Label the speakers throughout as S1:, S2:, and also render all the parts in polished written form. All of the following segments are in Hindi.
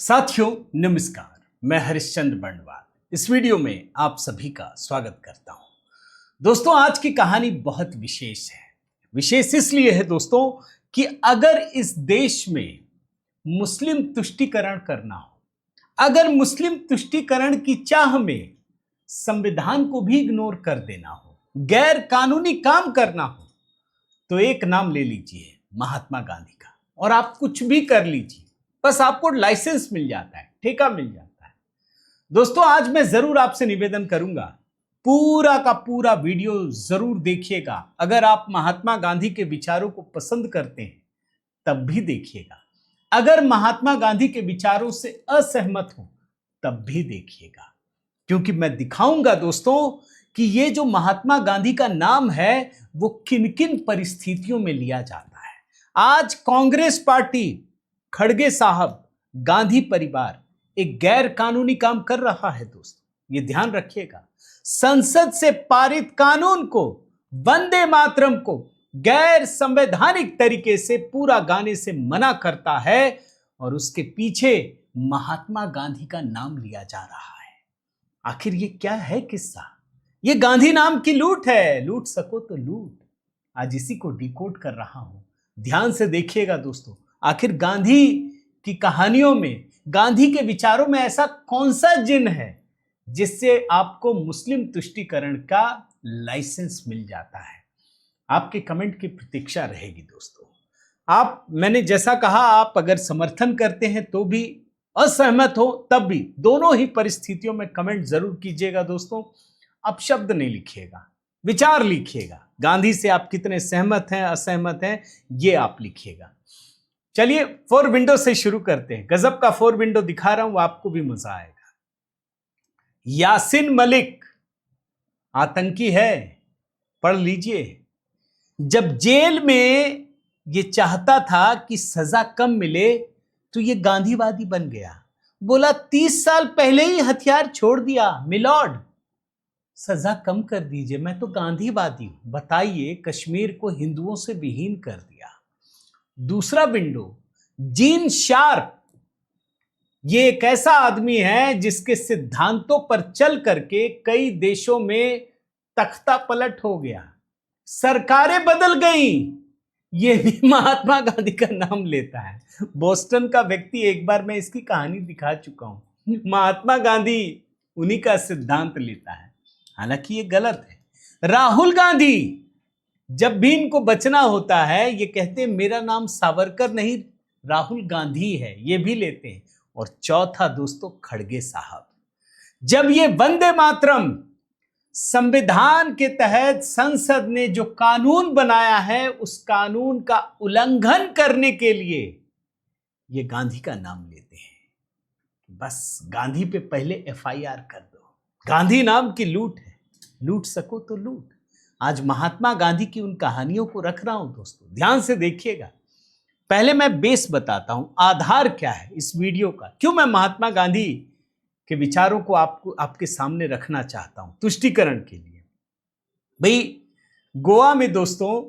S1: साथियों नमस्कार, मैं हरिश्चंद्र बंडवाल इस वीडियो में आप सभी का स्वागत करता हूं। दोस्तों, आज की कहानी बहुत विशेष है। विशेष इसलिए है दोस्तों कि अगर इस देश में मुस्लिम तुष्टीकरण करना हो, अगर मुस्लिम तुष्टीकरण की चाह में संविधान को भी इग्नोर कर देना हो, गैर कानूनी काम करना हो, तो एक नाम ले लीजिए, महात्मा गांधी का, और आप कुछ भी कर लीजिए, बस आपको लाइसेंस मिल जाता है, ठेका मिल जाता है। दोस्तों, आज मैं जरूर आपसे निवेदन करूंगा, पूरा का पूरा वीडियो जरूर देखिएगा। अगर आप महात्मा गांधी के विचारों को पसंद करते हैं तब भी देखिएगा, अगर महात्मा गांधी के विचारों से असहमत हो तब भी देखिएगा, क्योंकि मैं दिखाऊंगा दोस्तों कि ये जो महात्मा गांधी का नाम है वो किन किन परिस्थितियों में लिया जाता है। आज कांग्रेस पार्टी, खड़गे साहब, गांधी परिवार एक गैर कानूनी काम कर रहा है। दोस्तों, ये ध्यान रखिएगा, संसद से पारित कानून को, वंदे मातरम को गैर संवैधानिक तरीके से पूरा गाने से मना करता है और उसके पीछे महात्मा गांधी का नाम लिया जा रहा है। आखिर ये क्या है किस्सा? ये गांधी नाम की लूट है। लूट सको तो लूट। आज इसी को डिकोड कर रहा हूं, ध्यान से देखिएगा दोस्तों। आखिर गांधी की कहानियों में, गांधी के विचारों में ऐसा कौन सा जिन है जिससे आपको मुस्लिम तुष्टीकरण का लाइसेंस मिल जाता है? आपके कमेंट की प्रतीक्षा रहेगी दोस्तों। मैंने जैसा कहा, आप अगर समर्थन करते हैं तो भी, असहमत हो तब भी, दोनों ही परिस्थितियों में कमेंट जरूर कीजिएगा दोस्तों। आप शब्द नहीं लिखिएगा, विचार लिखिएगा। गांधी से आप कितने सहमत हैं, असहमत हैं, ये आप लिखिएगा। चलिए 4 विंडो से शुरू करते हैं। गजब का 4 विंडो दिखा रहा हूं, आपको भी मजा आएगा। यासीन मलिक आतंकी है, पढ़ लीजिए। जब जेल में ये चाहता था कि सजा कम मिले तो ये गांधीवादी बन गया। बोला 30 साल पहले ही हथियार छोड़ दिया, मिलॉर्ड सजा कम कर दीजिए, मैं तो गांधीवादी हूं। बताइए, कश्मीर को हिंदुओं से विहीन कर दिया। दूसरा विंडो, जीन शार्प, ये एक ऐसा आदमी है जिसके सिद्धांतों पर चल करके कई देशों में तख्ता पलट हो गया, सरकारें बदल गईं। ये भी महात्मा गांधी का नाम लेता है। बोस्टन का व्यक्ति, एक बार मैं इसकी कहानी दिखा चुका हूं। महात्मा गांधी उन्हीं का सिद्धांत लेता है, हालांकि ये गलत है। राहुल गांधी, जब भी इनको बचना होता है, ये कहते हैं मेरा नाम सावरकर नहीं, राहुल गांधी है, ये भी लेते हैं। और चौथा दोस्तों, खड़गे साहब, जब ये वंदे मातरम संविधान के तहत संसद ने जो कानून बनाया है, उस कानून का उल्लंघन करने के लिए ये गांधी का नाम लेते हैं। बस गांधी पे पहले FIR कर दो। गांधी नाम की लूट है, लूट सको तो लूट। आज महात्मा गांधी की उन कहानियों को रख रहा हूं दोस्तों, ध्यान से देखिएगा। पहले मैं बेस बताता हूं, आधार क्या है इस वीडियो का, क्यों मैं महात्मा गांधी के विचारों को आपके सामने रखना चाहता हूं तुष्टीकरण के लिए। भाई, गोवा में दोस्तों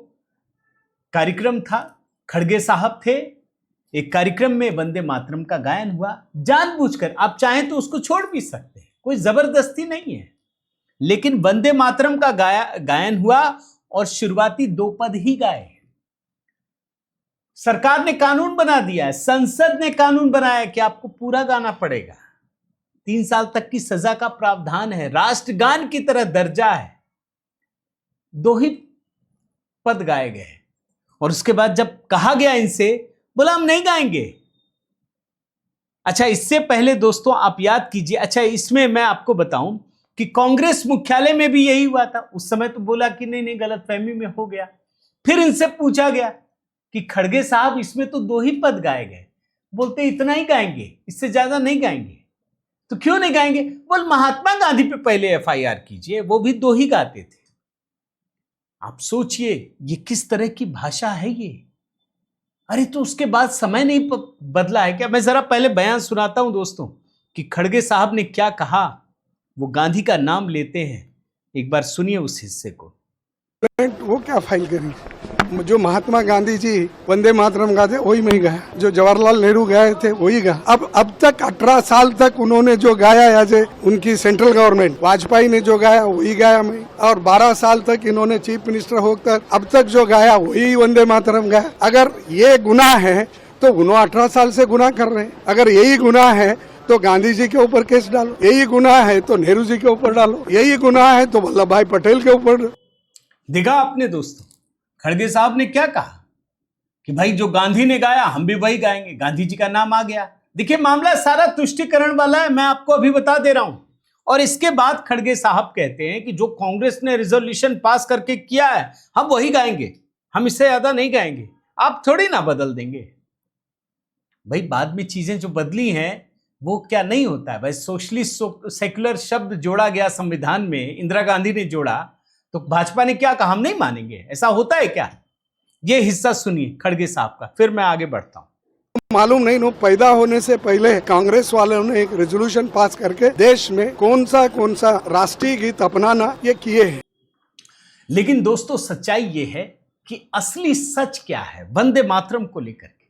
S1: कार्यक्रम था, खड़गे साहब थे। एक कार्यक्रम में वंदे मातरम का गायन हुआ, जानबूझकर। आप चाहें तो उसको छोड़ भी सकते हैं, कोई जबरदस्ती नहीं है, लेकिन वंदे मातरम का गायन हुआ और शुरुआती 2 पद ही गाए। सरकार ने कानून बना दिया है, संसद ने कानून बनाया कि आपको पूरा गाना पड़ेगा। 3 साल तक की सजा का प्रावधान है, राष्ट्रगान की तरह दर्जा है। 2 ही पद गाए गए और उसके बाद जब कहा गया इनसे, बोला हम नहीं गाएंगे। अच्छा, इससे पहले दोस्तों आप याद कीजिए, अच्छा इसमें मैं आपको बताऊं कि कांग्रेस मुख्यालय में भी यही हुआ था। उस समय तो बोला कि नहीं, गलतफहमी में हो गया। फिर इनसे पूछा गया कि खड़गे साहब, इसमें तो 2 ही पद गाए गए। बोलते इतना ही गाएंगे, इससे ज्यादा नहीं गाएंगे। तो क्यों नहीं गाएंगे? बोल महात्मा गांधी पे पहले FIR कीजिए, वो भी 2 ही गाते थे। आप सोचिए ये किस तरह की भाषा है ये। अरे तो उसके बाद समय नहीं बदला है क्या? मैं जरा पहले बयान सुनाता हूं दोस्तों कि खड़गे साहब ने क्या कहा। वो गांधी का नाम लेते हैं, एक बार सुनिए उस हिस्से को।
S2: वो क्या फाइल करी? जो महात्मा गांधी जी वंदे मातरम गाते वही मैं गाया, जो जवाहरलाल नेहरू गाए थे वही गा। अब तक 18 साल तक उन्होंने जो गाया एज उनकी सेंट्रल गवर्नमेंट, वाजपेयी ने जो गाया वही गाया मैं, और 12 साल तक इन्होंने चीफ मिनिस्टर होकर अब तक जो गाया वही वंदे मातरम गाया। अगर ये गुनाह है तो उन्होंने 18 साल से गुनाह कर रहे हैं। अगर यही गुनाह है तो गांधी जी के ऊपर केस डालो, यही गुनाह है तो नेहरू जी के ऊपर डालो, यही गुनाह है तो वल्लभ भाई पटेल के ऊपर।
S1: देखा आपने दोस्तों, खड़गे साहब ने क्या कहा कि भाई जो गांधी ने गाया हम भी वही गाएंगे, गांधी जी का नाम आ गया। देखिए मामला सारा तुष्टिकरण वाला है, मैं आपको अभी बता दे रहा हूं। और इसके बाद खड़गे साहब कहते हैं कि जो कांग्रेस ने रिजोल्यूशन पास करके किया है हम वही गाएंगे, हम इससे ज्यादा नहीं गाएंगे, आप थोड़ी ना बदल देंगे। भाई बाद में चीजें जो बदली हैं वो क्या नहीं होता है भाई। सोशलिस्ट सेक्युलर शब्द जोड़ा गया संविधान में, इंदिरा गांधी ने जोड़ा, तो भाजपा ने क्या कहा हम नहीं मानेंगे, ऐसा होता है क्या? ये हिस्सा सुनिए खड़गे साहब का, फिर मैं आगे बढ़ता हूं।
S2: मालूम नहीं नो, पैदा होने से पहले कांग्रेस वालों ने एक रेजोल्यूशन पास करके देश में कौन सा राष्ट्रीय गीत अपनाना ये किए हैं।
S1: लेकिन दोस्तों सच्चाई ये है कि असली सच क्या है वंदे मातरम को लेकर के,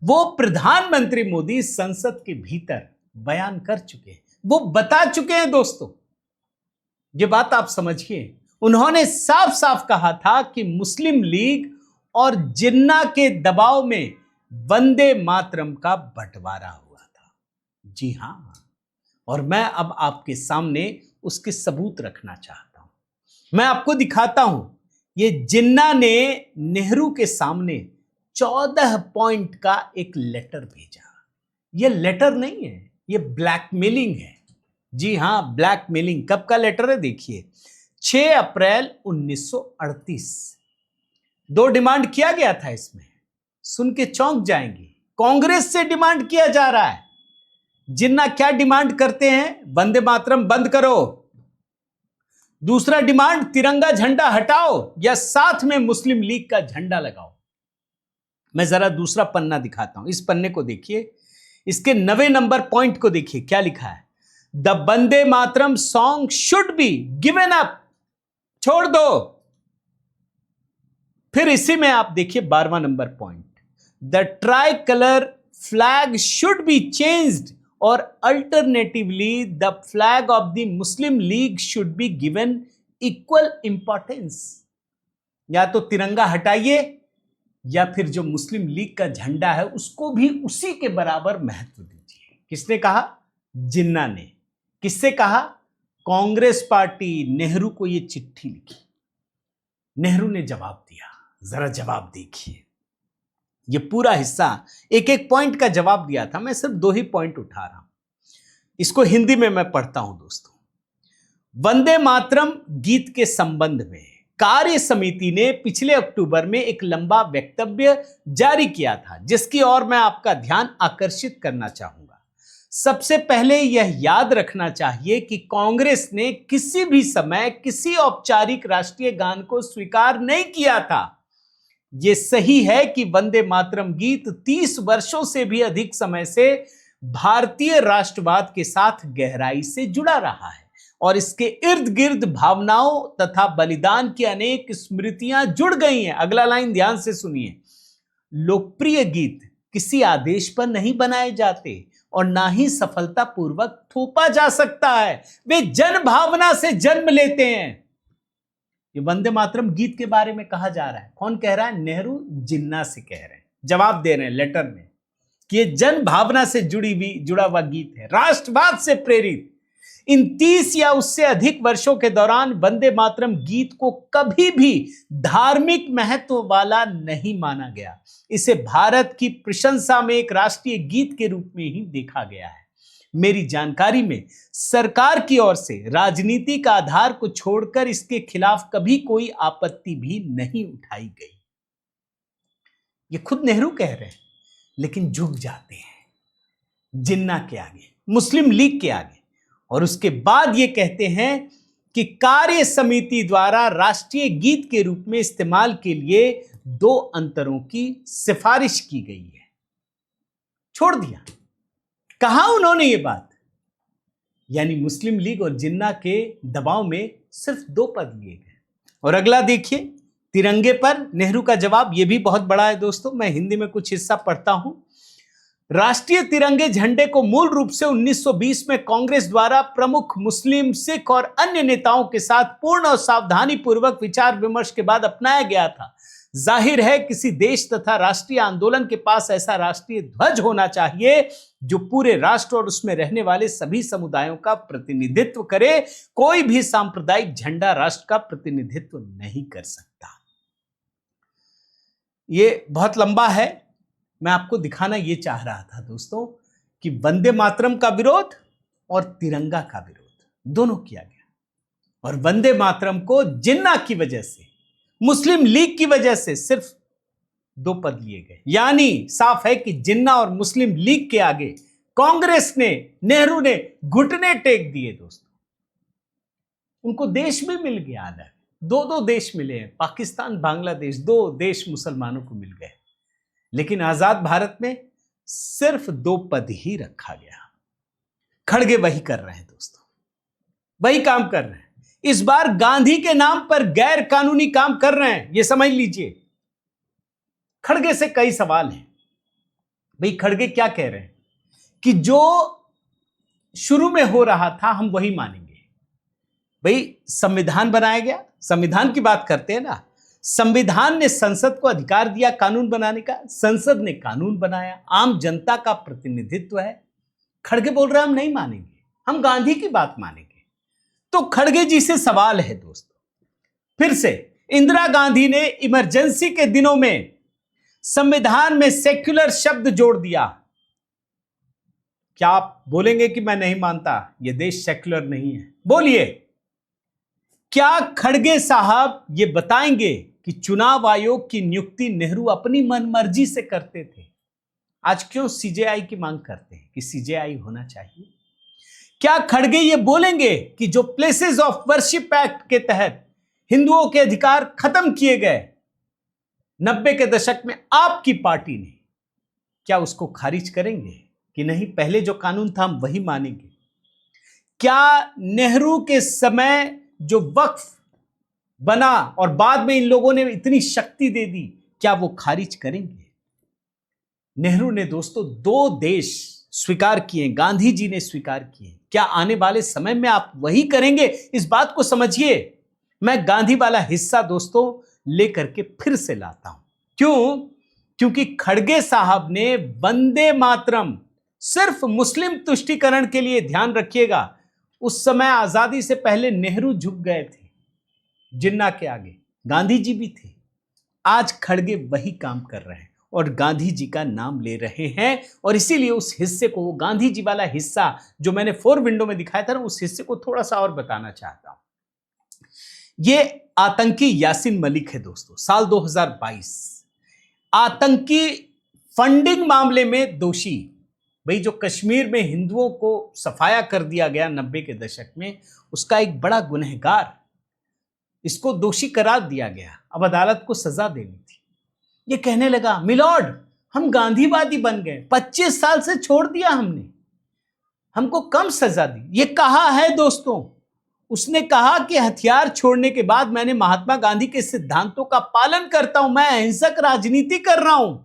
S1: वो प्रधानमंत्री मोदी संसद के भीतर बयान कर चुके हैं, वो बता चुके हैं दोस्तों। ये बात आप समझिए, उन्होंने साफ साफ कहा था कि मुस्लिम लीग और जिन्ना के दबाव में वंदे मातरम का बंटवारा हुआ था। जी हां, और मैं अब आपके सामने उसके सबूत रखना चाहता हूं। मैं आपको दिखाता हूं, ये जिन्ना ने नेहरू के सामने 14 पॉइंट का एक लेटर भेजा। ये लेटर नहीं है, ये ब्लैकमेलिंग है। जी हां, ब्लैकमेलिंग। कब का लेटर है देखिए, 6 अप्रैल 1938। 2 डिमांड किया गया था इसमें, सुन के चौंक जाएंगे। कांग्रेस से डिमांड किया जा रहा है। जिन्ना क्या डिमांड करते हैं? वंदे मातरम बंद करो। दूसरा डिमांड, तिरंगा झंडा हटाओ या साथ में मुस्लिम लीग का झंडा लगाओ। मैं जरा दूसरा पन्ना दिखाता हूं, इस पन्ने को देखिए, इसके 9वें नंबर पॉइंट को देखिए क्या लिखा है। The Vande Mataram song should be given up, छोड़ दो। फिर इसी में आप देखिए 12वां number point, the tricolour flag should be changed और alternatively the flag of the Muslim League should be given equal importance. या तो तिरंगा हटाइए या फिर जो मुस्लिम लीग का झंडा है उसको भी उसी के बराबर महत्व दीजिए। किसने कहा? जिन्ना ने। किससे कहा? कांग्रेस पार्टी नेहरू को यह चिट्ठी लिखी, नेहरू ने जवाब दिया। जरा जवाब देखिए, ये पूरा हिस्सा एक एक पॉइंट का जवाब दिया था, मैं सिर्फ 2 ही पॉइंट उठा रहा हूं। इसको हिंदी में मैं पढ़ता हूं दोस्तों। वंदे मातरम गीत के संबंध में कार्य समिति ने पिछले अक्टूबर में एक लंबा वक्तव्य जारी किया था, जिसकी ओर मैं आपका ध्यान आकर्षित करना चाहूंगा। सबसे पहले यह याद रखना चाहिए कि कांग्रेस ने किसी भी समय किसी औपचारिक राष्ट्रीय गान को स्वीकार नहीं किया था। यह सही है कि वंदे मातरम गीत 30 वर्षों से भी अधिक समय से भारतीय राष्ट्रवाद के साथ गहराई से जुड़ा रहा है और इसके इर्द गिर्द भावनाओं तथा बलिदान की अनेक स्मृतियां जुड़ गई हैं। अगला लाइन ध्यान से सुनिए, लोकप्रिय गीत किसी आदेश पर नहीं बनाए जाते और ना ही सफलतापूर्वक थोपा जा सकता है, वे जन भावना से जन्म लेते हैं। ये वंदे मातरम गीत के बारे में कहा जा रहा है। कौन कह रहा है? नेहरू जिन्ना से कह रहे हैं, जवाब दे रहे हैं लेटर में कि ये जन भावना से जुड़ा हुआ गीत है, राष्ट्रवाद से प्रेरित। इन 30 या उससे अधिक वर्षों के दौरान वंदे मातरम गीत को कभी भी धार्मिक महत्व वाला नहीं माना गया। इसे भारत की प्रशंसा में एक राष्ट्रीय गीत के रूप में ही देखा गया है। मेरी जानकारी में सरकार की ओर से राजनीतिक आधार को छोड़कर इसके खिलाफ कभी कोई आपत्ति भी नहीं उठाई गई। ये खुद नेहरू कह रहे हैं, लेकिन झुक जाते हैं जिन्ना के आगे, मुस्लिम लीग के आगे, और उसके बाद ये कहते हैं कि कार्य समिति द्वारा राष्ट्रीय गीत के रूप में इस्तेमाल के लिए 2 अंतरों की सिफारिश की गई है। छोड़ दिया। कहा उन्होंने ये बात, यानी मुस्लिम लीग और जिन्ना के दबाव में सिर्फ 2 पद लिए गए। और अगला देखिए, तिरंगे पर नेहरू का जवाब, यह भी बहुत बड़ा है दोस्तों। मैं हिंदी में कुछ हिस्सा पढ़ता हूं। राष्ट्रीय तिरंगे झंडे को मूल रूप से 1920 में कांग्रेस द्वारा प्रमुख मुस्लिम, सिख और अन्य नेताओं के साथ पूर्ण और सावधानी पूर्वक विचार विमर्श के बाद अपनाया गया था। जाहिर है किसी देश तथा राष्ट्रीय आंदोलन के पास ऐसा राष्ट्रीय ध्वज होना चाहिए जो पूरे राष्ट्र और उसमें रहने वाले सभी समुदायों का प्रतिनिधित्व करे। कोई भी सांप्रदायिक झंडा राष्ट्र का प्रतिनिधित्व नहीं कर सकता। ये बहुत लंबा है, मैं आपको दिखाना ये चाह रहा था दोस्तों कि वंदे मातरम का विरोध और तिरंगा का विरोध दोनों किया गया। और वंदे मातरम को जिन्ना की वजह से, मुस्लिम लीग की वजह से सिर्फ 2 पद लिए गए। यानी साफ है कि जिन्ना और मुस्लिम लीग के आगे कांग्रेस ने, नेहरू ने घुटने टेक दिए दोस्तों। उनको देश भी मिल गया अलग, 2 देश मिले हैं, पाकिस्तान, बांग्लादेश, 2 देश मुसलमानों को मिल गए। लेकिन आजाद भारत में सिर्फ 2 पद ही रखा गया। खड़गे वही कर रहे हैं दोस्तों, वही काम कर रहे हैं। इस बार गांधी के नाम पर गैर कानूनी काम कर रहे हैं, यह समझ लीजिए। खड़गे से कई सवाल हैं। भाई खड़गे क्या कह रहे हैं कि जो शुरू में हो रहा था हम वही मानेंगे। भाई संविधान बनाया गया, संविधान की बात करते हैं ना। संविधान ने संसद को अधिकार दिया कानून बनाने का, संसद ने कानून बनाया, आम जनता का प्रतिनिधित्व है। खड़गे बोल रहे हैं हम नहीं मानेंगे, हम गांधी की बात मानेंगे। तो खड़गे जी से सवाल है दोस्तों, फिर से इंदिरा गांधी ने इमरजेंसी के दिनों में संविधान में सेक्युलर शब्द जोड़ दिया। क्या आप बोलेंगे कि मैं नहीं मानता, यह देश सेक्युलर नहीं है? बोलिए, क्या खड़गे साहब ये बताएंगे कि चुनाव आयोग की नियुक्ति नेहरू अपनी मनमर्जी से करते थे? आज क्यों सीजेआई की मांग करते हैं कि सीजेआई होना चाहिए? क्या खड़गे ये बोलेंगे कि जो प्लेसेस ऑफ वर्शिप एक्ट के तहत हिंदुओं के अधिकार खत्म किए गए 90 के दशक में आपकी पार्टी ने, क्या उसको खारिज करेंगे कि नहीं, पहले जो कानून था हम वही मानेंगे? क्या नेहरू के समय जो वक्फ बना और बाद में इन लोगों ने इतनी शक्ति दे दी, क्या वो खारिज करेंगे? नेहरू ने दोस्तों 2 देश स्वीकार किए, गांधी जी ने स्वीकार किए। क्या आने वाले समय में आप वही करेंगे? इस बात को समझिए। मैं गांधी वाला हिस्सा दोस्तों लेकर के फिर से लाता हूं। क्यों? क्योंकि खड़गे साहब ने वंदे मातरम सिर्फ मुस्लिम तुष्टीकरण के लिए, ध्यान रखिएगा, उस समय आजादी से पहले नेहरू झुक गए थे जिन्ना के आगे, गांधी जी भी थे। आज खड़गे वही काम कर रहे हैं और गांधी जी का नाम ले रहे हैं। और इसीलिए उस हिस्से को, वो गांधी जी वाला हिस्सा जो मैंने 4 विंडो में दिखाया था ना, उस हिस्से को थोड़ा सा और बताना चाहता हूं। ये आतंकी यासीन मलिक है दोस्तों, साल 2022 आतंकी फंडिंग मामले में दोषी। भाई जो कश्मीर में हिंदुओं को सफाया कर दिया गया 90 के दशक में, उसका एक बड़ा गुनहगार, इसको दोषी करार दिया गया। अब अदालत को सजा देनी थी। ये कहने लगा, मिलॉर्ड हम गांधीवादी बन गए, 25 साल से छोड़ दिया हमने, हमको कम सजा दी। ये कहा है दोस्तों, उसने कहा कि हथियार छोड़ने के बाद मैंने महात्मा गांधी के सिद्धांतों का पालन करता हूं, मैं अहिंसक राजनीति कर रहा हूं।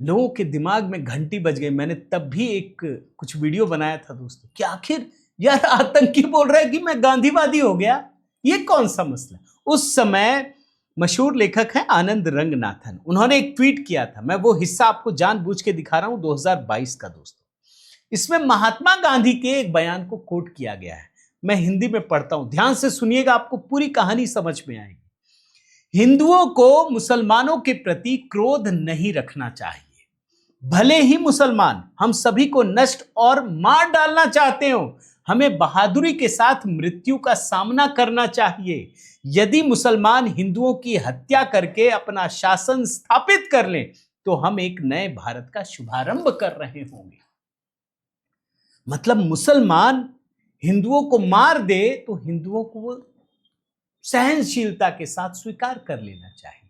S1: लोगों के दिमाग में घंटी बज गई। मैंने तब भी कुछ वीडियो बनाया था दोस्तों कि आखिर यार आतंकी बोल रहा है कि मैं गांधीवादी हो गया, ये कौन सा मसला? उस समय मशहूर लेखक हैं आनंद रंगनाथन, उन्होंने एक ट्वीट किया था, मैं वो हिस्सा आपको जानबूझ के दिखा रहा हूं 2022 का दोस्तों। इसमें महात्मा गांधी के एक बयान को कोट किया गया है। मैं हिंदी में पढ़ता हूं, ध्यान से सुनिएगा, आपको पूरी कहानी समझ में आएगी। हिंदुओं को मुसलमानों के प्रति क्रोध नहीं रखना चाहिए। भले ही मुसलमान हम सभी को नष्ट और मार डालना चाहते हो, हमें बहादुरी के साथ मृत्यु का सामना करना चाहिए। यदि मुसलमान हिंदुओं की हत्या करके अपना शासन स्थापित कर लें तो हम एक नए भारत का शुभारंभ कर रहे होंगे। मतलब मुसलमान हिंदुओं को मार दे तो हिंदुओं को वो सहनशीलता के साथ स्वीकार कर लेना चाहिए।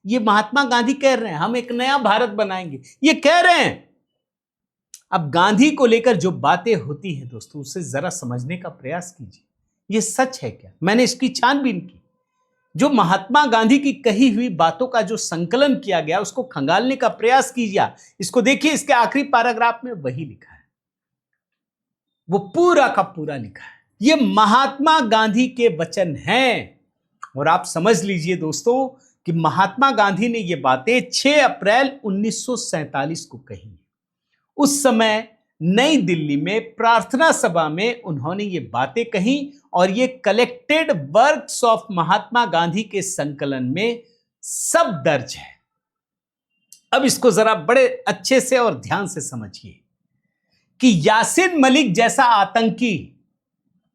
S1: ये महात्मा गांधी कह रहे हैं, हम एक नया भारत बनाएंगे, ये कह रहे हैं। अब गांधी को लेकर जो बातें होती हैं दोस्तों, उसे जरा समझने का प्रयास कीजिए। ये सच है क्या? मैंने इसकी छानबीन की। जो महात्मा गांधी की कही हुई बातों का जो संकलन किया गया, उसको खंगालने का प्रयास कीजिए। इसको देखिए, इसके आखिरी पैराग्राफ में वही लिखा है, वो पूरा का पूरा लिखा है। ये महात्मा गांधी के वचन हैं। और आप समझ लीजिए दोस्तों कि महात्मा गांधी ने ये बातें 6 अप्रैल 1947 को कही। उस समय नई दिल्ली में प्रार्थना सभा में उन्होंने ये बातें कही और ये collected works of Mahatma Gandhi के संकलन में सब दर्ज है। अब इसको जरा बड़े अच्छे से और ध्यान से समझिए कि यासीन मलिक जैसा आतंकी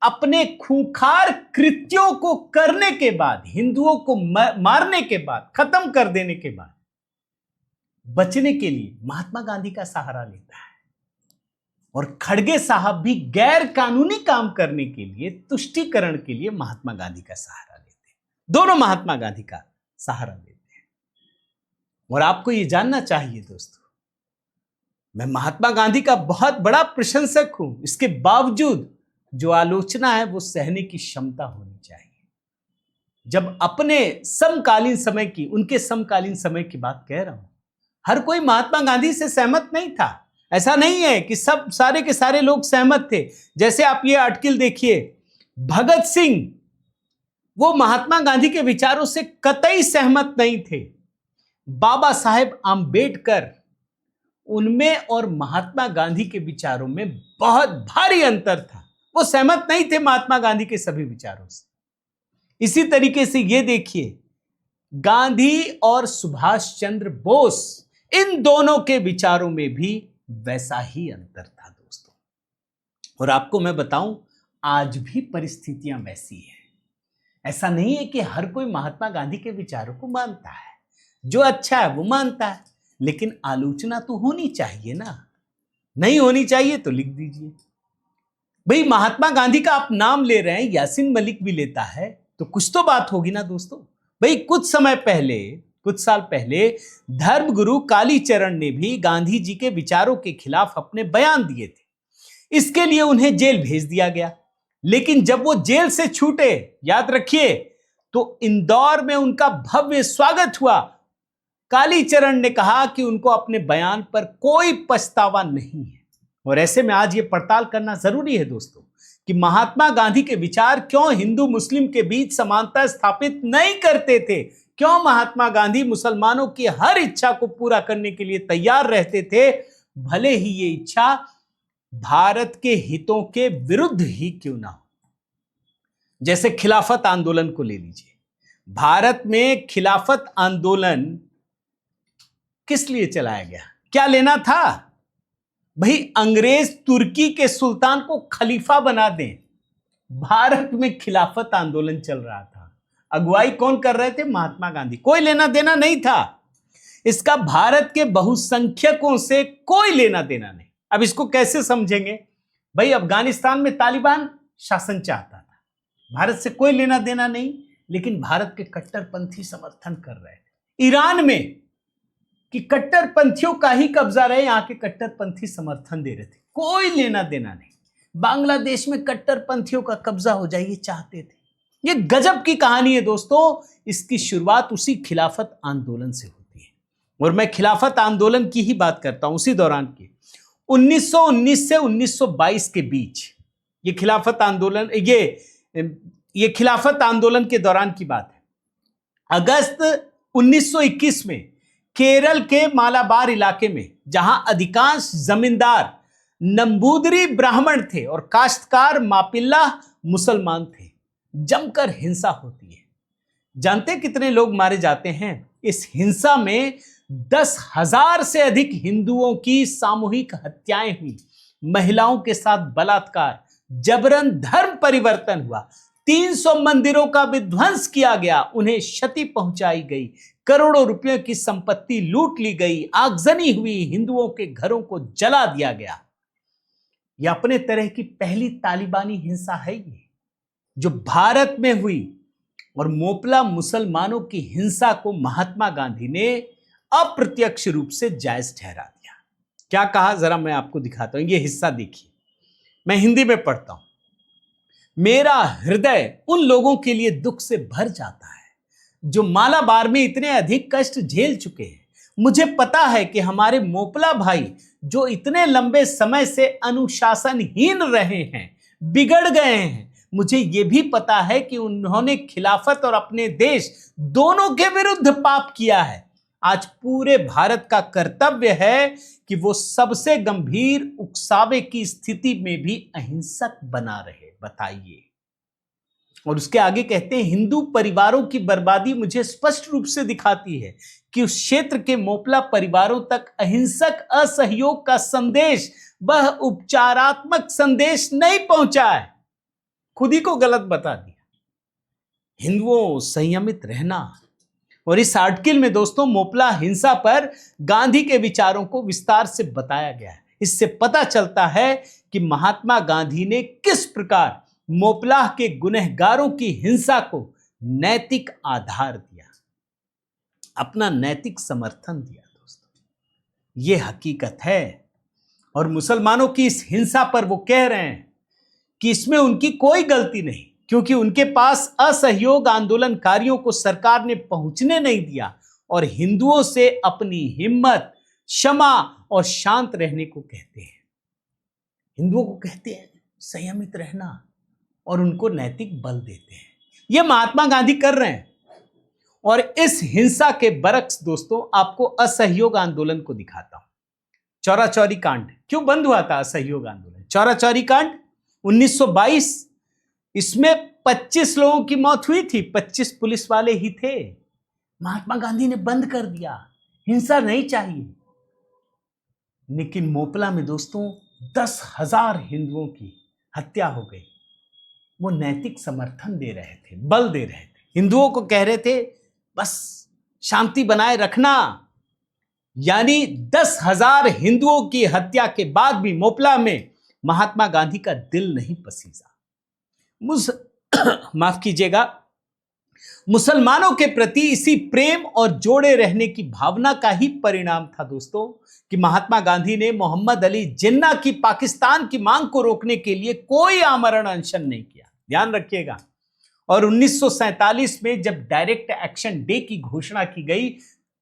S1: अपने खूंखार कृत्यों को करने के बाद, हिंदुओं को मारने के बाद, खत्म कर देने के बाद बचने के लिए महात्मा गांधी का सहारा लेता है। और खड़गे साहब भी गैर कानूनी काम करने के लिए, तुष्टीकरण के लिए महात्मा गांधी का सहारा लेते हैं। दोनों महात्मा गांधी का सहारा लेते हैं। और आपको यह जानना चाहिए दोस्तों, मैं महात्मा गांधी का बहुत बड़ा प्रशंसक हूं। इसके बावजूद जो आलोचना है वो सहने की क्षमता होनी चाहिए। जब अपने समकालीन समय की, उनके समकालीन समय की बात कह रहा हूं, हर कोई महात्मा गांधी से सहमत नहीं था। ऐसा नहीं है कि सब सारे के सारे लोग सहमत थे। जैसे आप ये आर्टिकल देखिए, भगत सिंह वो महात्मा गांधी के विचारों से कतई सहमत नहीं थे। बाबा साहेब आंबेडकर, उनमें और महात्मा गांधी के विचारों में बहुत भारी अंतर था। वो सहमत नहीं थे महात्मा गांधी के सभी विचारों से। इसी तरीके से ये देखिए, गांधी और सुभाष चंद्र बोस, इन दोनों के विचारों में भी वैसा ही अंतर था दोस्तों। और आपको मैं बताऊं, आज भी परिस्थितियां वैसी हैं। ऐसा नहीं है कि हर कोई महात्मा गांधी के विचारों को मानता है। जो अच्छा है वो मानता है, लेकिन आलोचना तो होनी चाहिए ना। नहीं होनी चाहिए तो लिख दीजिए। भाई, महात्मा गांधी का आप नाम ले रहे हैं, यासीन मलिक भी लेता है, तो कुछ तो बात होगी ना दोस्तों। भाई, कुछ साल पहले धर्मगुरु कालीचरण ने भी गांधी जी के विचारों के खिलाफ अपने बयान दिए थे। इसके लिए उन्हें जेल भेज दिया गया। लेकिन जब वो जेल से छूटे, याद रखिए, तो इंदौर में उनका भव्य स्वागत हुआ। कालीचरण ने कहा कि उनको अपने बयान पर कोई पछतावा नहीं है। और ऐसे में आज ये पड़ताल करना जरूरी है दोस्तों कि महात्मा गांधी के विचार क्यों हिंदू मुस्लिम के बीच समानता स्थापित नहीं करते थे, क्यों महात्मा गांधी मुसलमानों की हर इच्छा को पूरा करने के लिए तैयार रहते थे, भले ही ये इच्छा भारत के हितों के विरुद्ध ही क्यों ना हो। जैसे खिलाफत आंदोलन को ले लीजिए। भारत में खिलाफत आंदोलन किस लिए चलाया गया? क्या लेना था? भाई, अंग्रेज तुर्की के सुल्तान को खलीफा बना दें। भारत में खिलाफत आंदोलन चल रहा था। अगुवाई कौन कर रहे थे? महात्मा गांधी। कोई लेना देना नहीं था इसका भारत के बहुसंख्यकों से, कोई लेना देना नहीं। अब इसको कैसे समझेंगे? भाई, अफगानिस्तान में तालिबान शासन चाहता था, भारत से कोई लेना देना नहीं, लेकिन भारत के कट्टरपंथी समर्थन कर रहे थे। ईरान में कि कट्टरपंथियों का ही कब्जा रहे, यहां के कट्टरपंथी समर्थन दे रहे थे, कोई लेना देना नहीं। बांग्लादेश में कट्टरपंथियों का कब्जा हो जाए, ये चाहते थे। ये गजब की कहानी है दोस्तों। इसकी शुरुआत उसी खिलाफत आंदोलन से होती है। और मैं खिलाफत आंदोलन की ही बात करता हूं, उसी दौरान की 1919 से 1922 के बीच ये खिलाफत आंदोलन, ये खिलाफत आंदोलन के दौरान की बात है। अगस्त 1921 में केरल के मालाबार इलाके में, जहां अधिकांश जमींदार नंबूदरी ब्राह्मण थे और काश्तकार मापिल्ला मुसलमान थे, जमकर हिंसा होती है। जानते कितने लोग मारे जाते हैं? इस हिंसा में 10,000 से अधिक हिंदुओं की सामूहिक हत्याएं हुई, महिलाओं के साथ बलात्कार, जबरन धर्म परिवर्तन हुआ, 300 मंदिरों का विध्वंस किया गया, उन्हें क्षति पहुंचाई गई, करोड़ों रुपयों की संपत्ति लूट ली गई, आगजनी हुई, हिंदुओं के घरों को जला दिया गया। यह अपने तरह की पहली तालिबानी हिंसा है ये, जो भारत में हुई। और मोपला मुसलमानों की हिंसा को महात्मा गांधी ने अप्रत्यक्ष रूप से जायज ठहरा दिया। क्या कहा, जरा मैं आपको दिखाता हूं। ये हिस्सा देखिए, मैं हिंदी में पढ़ता हूं। मेरा हृदय उन लोगों के लिए दुख से भर जाता है जो मालाबार में इतने अधिक कष्ट झेल चुके हैं। मुझे पता है कि हमारे मोपला भाई जो इतने लंबे समय से अनुशासनहीन रहे हैं, बिगड़ गए हैं। मुझे यह भी पता है कि उन्होंने खिलाफत और अपने देश दोनों के विरुद्ध पाप किया है। आज पूरे भारत का कर्तव्य है कि वो सबसे गंभीर उकसावे की स्थिति में भी अहिंसक बना रहे। बताइए। और उसके आगे कहते हैं, हिंदू परिवारों की बर्बादी मुझे स्पष्ट रूप से दिखाती है कि उस क्षेत्र के मोपला परिवारों तक अहिंसक असहयोग का संदेश, वह उपचारात्मक संदेश नहीं पहुंचा है। खुद ही को गलत बता दिया। हिंदुओं संयमित रहना। और इस आर्टिकल में दोस्तों मोपला हिंसा पर गांधी के विचारों को विस्तार से बताया गया है। इससे पता चलता है कि महात्मा गांधी ने किस प्रकार मोपलाह के गुनहगारों की हिंसा को नैतिक आधार दिया, अपना नैतिक समर्थन दिया। दोस्तों यह हकीकत है। और मुसलमानों की इस हिंसा पर वो कह रहे हैं कि इसमें उनकी कोई गलती नहीं, क्योंकि उनके पास असहयोग आंदोलनकारियों को सरकार ने पहुंचने नहीं दिया और हिंदुओं से अपनी हिम्मत, क्षमा और शांत रहने को कहते हैं। हिंदुओं को कहते हैं संयमित रहना और उनको नैतिक बल देते हैं। यह महात्मा गांधी कर रहे हैं। और इस हिंसा के बरक्स दोस्तों आपको असहयोग आंदोलन को दिखाता हूं। चौरा चौरी कांड क्यों बंद हुआ था? असहयोग आंदोलन, चौरा चौरी कांड 1922, इसमें 25 लोगों की मौत हुई थी। 25 पुलिस वाले ही थे। महात्मा गांधी ने बंद कर दिया, हिंसा नहीं चाहिए। लेकिन मोपला में दोस्तों 10,000 हिंदुओं की हत्या हो गई। वो नैतिक समर्थन दे रहे थे, बल दे रहे थे, हिंदुओं को कह रहे थे बस शांति बनाए रखना। यानी 10,000 हिंदुओं की हत्या के बाद भी मोपला में महात्मा गांधी का दिल नहीं पसीजा। माफ कीजिएगा, मुसलमानों के प्रति इसी प्रेम और जोड़े रहने की भावना का ही परिणाम था दोस्तों कि महात्मा गांधी ने मोहम्मद अली जिन्ना की पाकिस्तान की मांग को रोकने के लिए कोई आमरण अनशन नहीं किया। ध्यान रखिएगा। और 1947 में जब डायरेक्ट एक्शन डे की घोषणा की गई,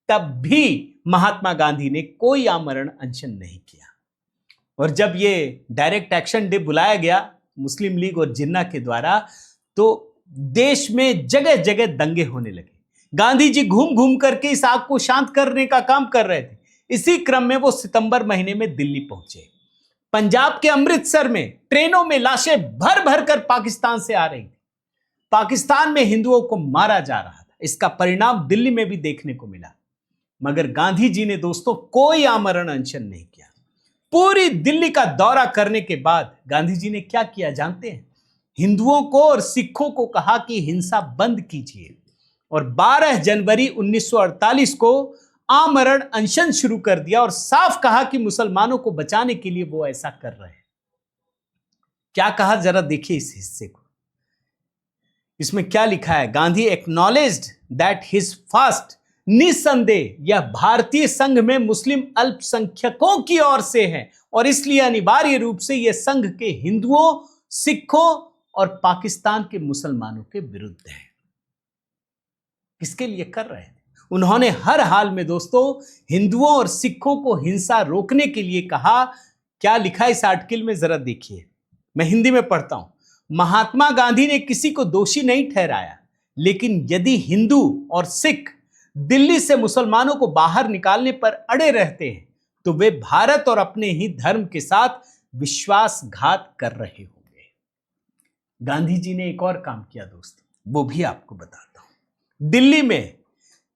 S1: तब भी महात्मा गांधी ने कोई आमरण अनशन नहीं किया। और जब ये डायरेक्ट एक्शन डे बुलाया गया मुस्लिम लीग और जिन्ना के द्वारा, तो देश में जगह जगह दंगे होने लगे। गांधी जी घूम घूम करके इस आग को शांत करने का काम कर रहे थे। इसी क्रम में वो सितंबर महीने में दिल्ली पहुंचे। पंजाब के अमृतसर में ट्रेनों में लाशें भर भर कर पाकिस्तान से आ रही थी। पाकिस्तान में हिंदुओं को मारा जा रहा था। इसका परिणाम दिल्ली में भी देखने को मिला। मगर गांधी जी ने दोस्तों कोई आमरण अनशन नहीं किया। पूरी दिल्ली का दौरा करने के बाद गांधी जी ने क्या किया जानते हैं? हिंदुओं को और सिखों को कहा कि हिंसा बंद कीजिए। और 12 जनवरी 1948 को आमरण अनशन शुरू कर दिया और साफ कहा कि मुसलमानों को बचाने के लिए वो ऐसा कर रहे हैं। क्या कहा जरा देखिए इस हिस्से को। इसमें क्या लिखा है? Gandhi acknowledged that his fast, निसंदेह यह भारतीय संघ में मुस्लिम अल्पसंख्यकों की ओर से है और इसलिए अनिवार्य रूप से यह संघ के हिंदुओं, सिखों और पाकिस्तान के मुसलमानों के विरुद्ध है। किसके लिए कर रहे थे? उन्होंने हर हाल में दोस्तों हिंदुओं और सिखों को हिंसा रोकने के लिए कहा। क्या लिखा इस आर्टिकल में जरा देखिए, मैं हिंदी में पढ़ता हूं। महात्मा गांधी ने किसी को दोषी नहीं ठहराया, लेकिन यदि हिंदू और सिख दिल्ली से मुसलमानों को बाहर निकालने पर अड़े रहते हैं तो वे भारत और अपने ही धर्म के साथ विश्वासघात कर रहे होंगे। गांधी जी ने एक और काम किया दोस्तों, वो भी आपको बताता हूं। दिल्ली में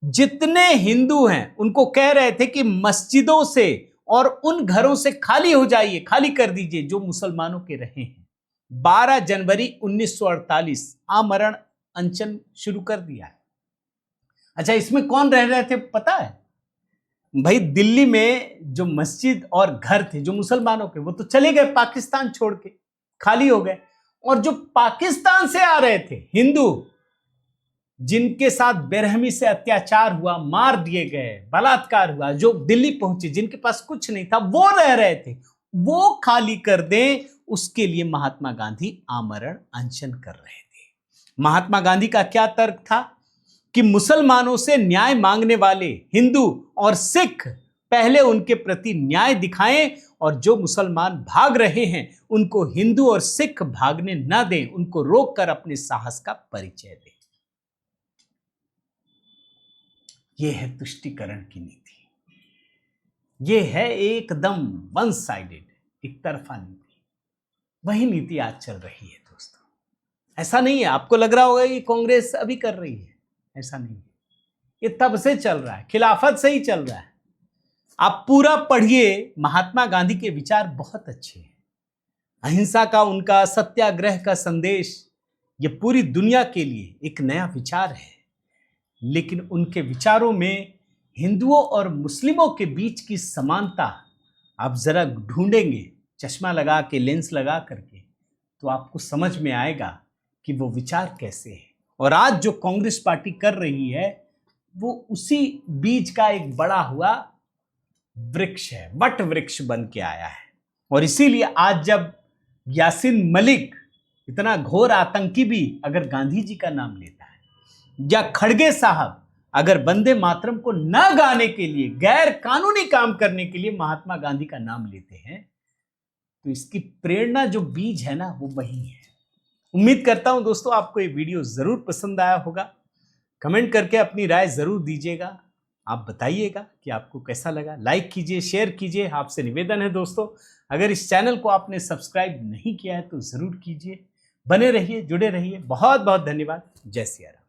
S1: जितने हिंदू हैं उनको कह रहे थे कि मस्जिदों से और उन घरों से खाली हो जाइए, खाली कर दीजिए जो मुसलमानों के रहे हैं। 12 जनवरी 1948 आमरण अनशन शुरू कर दिया है। अच्छा, इसमें कौन रह रहे थे पता है? भाई दिल्ली में जो मस्जिद और घर थे जो मुसलमानों के, वो तो चले गए पाकिस्तान छोड़ के, खाली हो गए। और जो पाकिस्तान से आ रहे थे हिंदू, जिनके साथ बेरहमी से अत्याचार हुआ, मार दिए गए, बलात्कार हुआ, जो दिल्ली पहुंचे, जिनके पास कुछ नहीं था, वो रह रहे थे। वो खाली कर दें, उसके लिए महात्मा गांधी आमरण अनशन कर रहे थे। महात्मा गांधी का क्या तर्क था कि मुसलमानों से न्याय मांगने वाले हिंदू और सिख पहले उनके प्रति न्याय दिखाएं और जो मुसलमान भाग रहे हैं उनको हिंदू और सिख भागने न दें, उनको रोककर अपने साहस का परिचय दें। यह है तुष्टीकरण की नीति, यह है एकदम वन साइडेड, एक तरफा नीति। वही नीति आज चल रही है दोस्तों। ऐसा नहीं है आपको लग रहा होगा कि कांग्रेस अभी कर रही है, ऐसा नहीं है, ये तब से चल रहा है, खिलाफत से ही चल रहा है। आप पूरा पढ़िए, महात्मा गांधी के विचार बहुत अच्छे हैं। अहिंसा का उनका सत्याग्रह का संदेश ये पूरी दुनिया के लिए एक नया विचार है, लेकिन उनके विचारों में हिंदुओं और मुस्लिमों के बीच की समानता आप जरा ढूंढेंगे चश्मा लगा के, लेंस लगा करके, तो आपको समझ में आएगा कि वो विचार कैसे है। और आज जो कांग्रेस पार्टी कर रही है वो उसी बीज का एक बड़ा हुआ वृक्ष है, वट वृक्ष बन के आया है। और इसीलिए आज जब यासीन मलिक, इतना घोर आतंकी भी अगर गांधी जी का नाम लेता है, या खड़गे साहब अगर वंदे मातरम को न गाने के लिए, गैर कानूनी काम करने के लिए महात्मा गांधी का नाम लेते हैं, तो इसकी प्रेरणा जो बीज है ना, वो वही है। उम्मीद करता हूं दोस्तों आपको ये वीडियो जरूर पसंद आया होगा। कमेंट करके अपनी राय जरूर दीजिएगा। आप बताइएगा कि आपको कैसा लगा। लाइक कीजिए, शेयर कीजिए। आपसे निवेदन है दोस्तों, अगर इस चैनल को आपने सब्सक्राइब नहीं किया है तो जरूर कीजिए। बने रहिए, जुड़े रहिए। बहुत बहुत धन्यवाद। जय सिया राम।